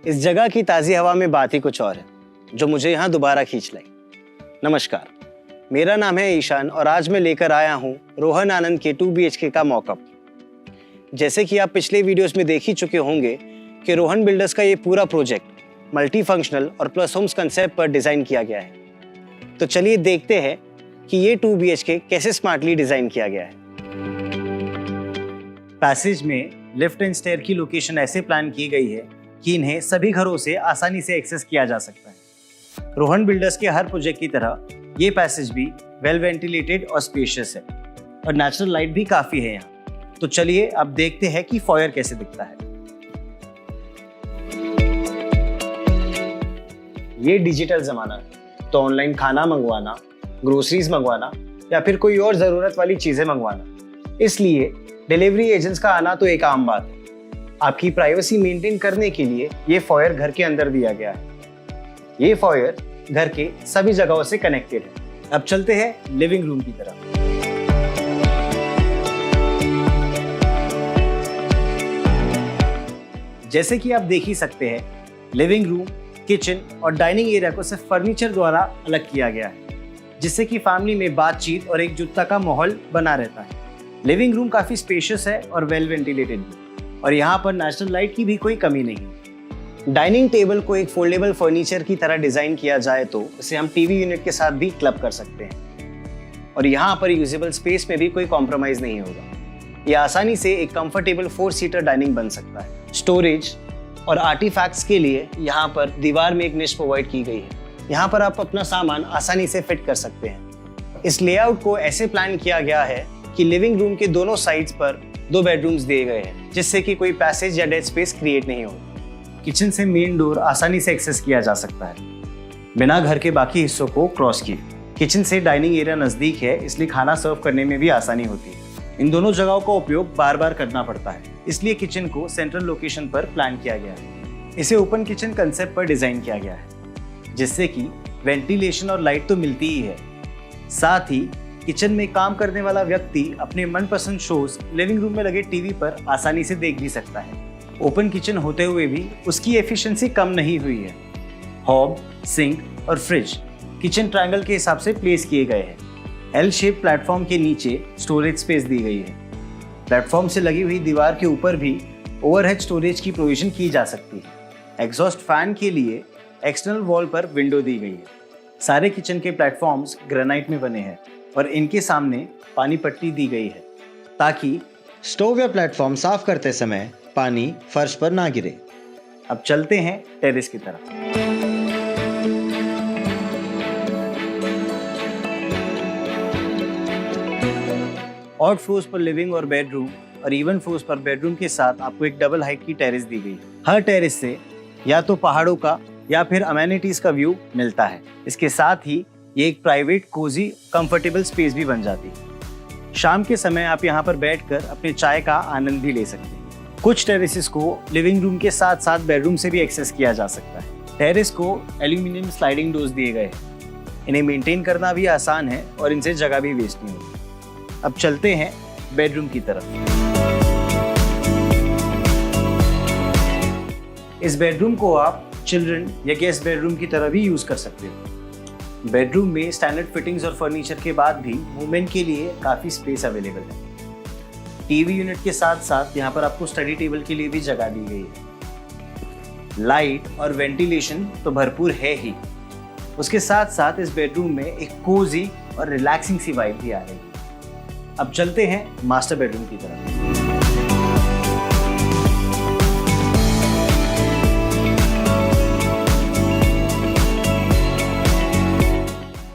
इस जगह की ताज़ी हवा में बात ही कुछ और है जो मुझे यहाँ दोबारा खींच लाई। नमस्कार, मेरा नाम है ईशान और आज मैं लेकर आया हूँ रोहन आनंद के 2 BHK का मॉकअप। जैसे कि आप पिछले वीडियोस में देख ही चुके होंगे कि रोहन बिल्डर्स का ये पूरा प्रोजेक्ट मल्टी फंक्शनल और प्लस होम्स कंसेप्ट पर डिज़ाइन किया गया है। तो चलिए देखते हैं कि ये 2 BHK कैसे स्मार्टली डिज़ाइन किया गया है। पैसेज में लिफ्ट एंड स्टेयर की लोकेशन ऐसे प्लान की गई है कि इन्हें सभी घरों से आसानी से एक्सेस किया जा सकता है। रोहन बिल्डर्स के हर प्रोजेक्ट की तरह ये पैसेज भी वेल वेंटिलेटेड और स्पेशियस है और नेचुरल लाइट भी काफ़ी है यहाँ। तो चलिए अब देखते हैं कि फॉयर कैसे दिखता है। ये डिजिटल ज़माना है तो ऑनलाइन खाना मंगवाना, ग्रोसरीज मंगवाना या फिर कोई और ज़रूरत वाली चीज़ें मंगवाना, इसलिए डिलीवरी एजेंट्स का आना तो एक आम बात है। आपकी प्राइवेसी मेंटेन करने के लिए ये फॉयर घर के अंदर दिया गया है। ये फॉयर घर के सभी जगहों से कनेक्टेड है। अब चलते हैं लिविंग रूम की तरफ। जैसे कि आप देख ही सकते हैं, लिविंग रूम, किचन और डाइनिंग एरिया को सिर्फ फर्नीचर द्वारा अलग किया गया है, जिससे कि फैमिली में बातचीत और एकजुटता का माहौल बना रहता है। लिविंग रूम काफ़ी स्पेशियस है और वेल वेंटिलेटेड भी, और यहाँ पर नेचुरल लाइट की भी कोई कमी नहीं। डाइनिंग टेबल को एक फोल्डेबल फर्नीचर की तरह डिज़ाइन किया जाए तो इसे हम टीवी यूनिट के साथ भी क्लब कर सकते हैं, और यहाँ पर यूजेबल स्पेस में भी कोई कॉम्प्रोमाइज़ नहीं होगा। यह आसानी से एक कंफर्टेबल 4 सीटर डाइनिंग बन सकता है। स्टोरेज और आर्टिफैक्ट्स के लिए यहाँ पर दीवार में एक निश प्रोवाइड की गई है। यहाँ पर आप अपना सामान आसानी से फिट कर सकते हैं। इस लेआउट को ऐसे प्लान किया गया है कि लिविंग रूम के दोनों साइड्स पर 2 बेडरूम्स दिए गए हैं, जिससे कि कोई पैसेज या डेड स्पेस क्रिएट नहीं हो। किचन से मेन डोर आसानी से एक्सेस किया जा सकता है बिना घर के बाकी हिस्सों को क्रॉस किए। किचन से डाइनिंग एरिया नज़दीक है, इसलिए खाना सर्व करने में भी आसानी होती है। इन दोनों जगहों का उपयोग बार बार करना पड़ता है, इसलिए किचन को सेंट्रल लोकेशन पर प्लान किया गया है। इसे ओपन किचन कंसेप्ट पर डिज़ाइन किया गया है, जिससे कि वेंटिलेशन और लाइट तो मिलती ही है, साथ ही किचन में काम करने वाला व्यक्ति अपने मनपसंद शोज लिविंग रूम में लगे टीवी पर आसानी से देख भी सकता है। ओपन किचन होते हुए भी उसकी एफिशिएंसी कम नहीं हुई है। हॉब, सिंक और फ्रिज किचन ट्रायंगल के हिसाब से प्लेस किए गए हैं। एल शेप प्लेटफॉर्म के नीचे स्टोरेज स्पेस दी गई है। प्लेटफॉर्म से लगी हुई दीवार के ऊपर भी ओवरहेड स्टोरेज की प्रोविजन की जा सकती है। एग्जॉस्ट फैन के लिए एक्सटर्नल वॉल पर विंडो दी गई है। सारे किचन के प्लेटफॉर्म्स ग्रेनाइट में बने हैं और इनके सामने पानी पट्टी दी गई है, ताकि स्टोव या प्लेटफॉर्म साफ करते समय पानी फर्श पर ना गिरे। अब चलते हैं टेरेस की तरफ। ऑड फ्लोर्स पर लिविंग और बेडरूम और इवन फ्लोर्स पर बेडरूम के साथ आपको एक डबल हाइट की टेरेस दी गई है। हर टेरेस से या तो पहाड़ों का या फिर अमेनिटीज का व्यू मिलता है। इसके साथ ही ये एक प्राइवेट, कोजी, कंफर्टेबल स्पेस भी बन जाती है। शाम के समय आप यहाँ पर बैठकर अपने चाय का आनंद भी ले सकते हैं। कुछ टेरेसेस को लिविंग रूम के साथ साथ बेडरूम से भी एक्सेस किया जा सकता है। टेरेस को एल्यूमिनियम स्लाइडिंग डोर्स दिए गए हैं। इन्हें मेंटेन करना भी आसान है और इनसे जगह भी वेस्ट नहीं होती। अब चलते हैं बेडरूम की तरफ। इस बेडरूम को आप चिल्ड्रन या गेस्ट बेडरूम की तरह भी यूज कर सकते हो। बेडरूम में स्टैंडर्ड फिटिंग्स और फर्नीचर के बाद भी मूवमेंट के लिए काफ़ी स्पेस अवेलेबल है। टीवी यूनिट के साथ साथ यहाँ पर आपको स्टडी टेबल के लिए भी जगह दी गई है। लाइट और वेंटिलेशन तो भरपूर है ही, उसके साथ साथ इस बेडरूम में एक कोजी और रिलैक्सिंग सी वाइब भी आ रही है। अब चलते हैं मास्टर बेडरूम की तरफ।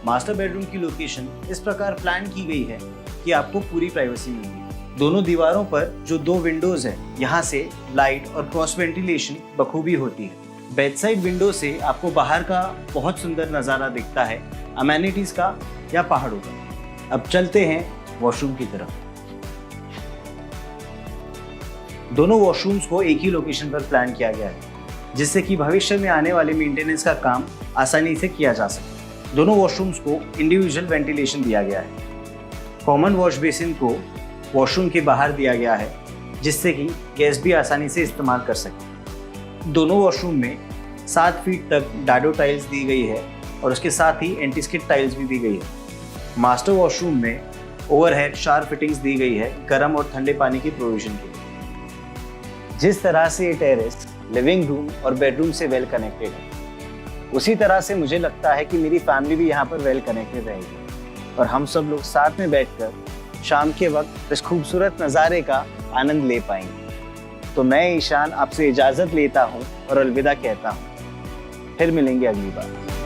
मास्टर बेडरूम की लोकेशन इस प्रकार प्लान की गई है कि आपको पूरी प्राइवेसी मिलेगी। दोनों दीवारों पर जो 2 विंडोज है, यहाँ से लाइट और क्रॉस वेंटिलेशन बखूबी होती है। बेड साइड विंडो से आपको बाहर का बहुत सुंदर नज़ारा दिखता है, अमेनिटीज का या पहाड़ों का। अब चलते हैं वॉशरूम की तरफ। दोनों वॉशरूम्स को एक ही लोकेशन पर प्लान किया गया है, जिससे कि भविष्य में आने वाले मेंटेनेंस का काम आसानी से किया जा सके। दोनों वॉशरूम्स को इंडिविजुअल वेंटिलेशन दिया गया है। कॉमन वॉश बेसिन को वॉशरूम के बाहर दिया गया है, जिससे कि गेस्ट भी आसानी से इस्तेमाल कर सकें। दोनों वॉशरूम में 7 फीट तक डाडो टाइल्स दी गई है और उसके साथ ही एंटी स्किड टाइल्स भी दी गई है। मास्टर वॉशरूम में ओवरहेड शावर फिटिंग्स दी गई है गर्म और ठंडे पानी की प्रोविजन के लिए। जिस तरह से ये टेरेस लिविंग रूम और बेडरूम से वेल कनेक्टेड है, उसी तरह से मुझे लगता है कि मेरी फैमिली भी यहाँ पर वेल कनेक्टेड रहेगी और हम सब लोग साथ में बैठकर शाम के वक्त इस खूबसूरत नज़ारे का आनंद ले पाएंगे। तो मैं ईशान आपसे इजाज़त लेता हूँ और अलविदा कहता हूँ। फिर मिलेंगे अगली बार।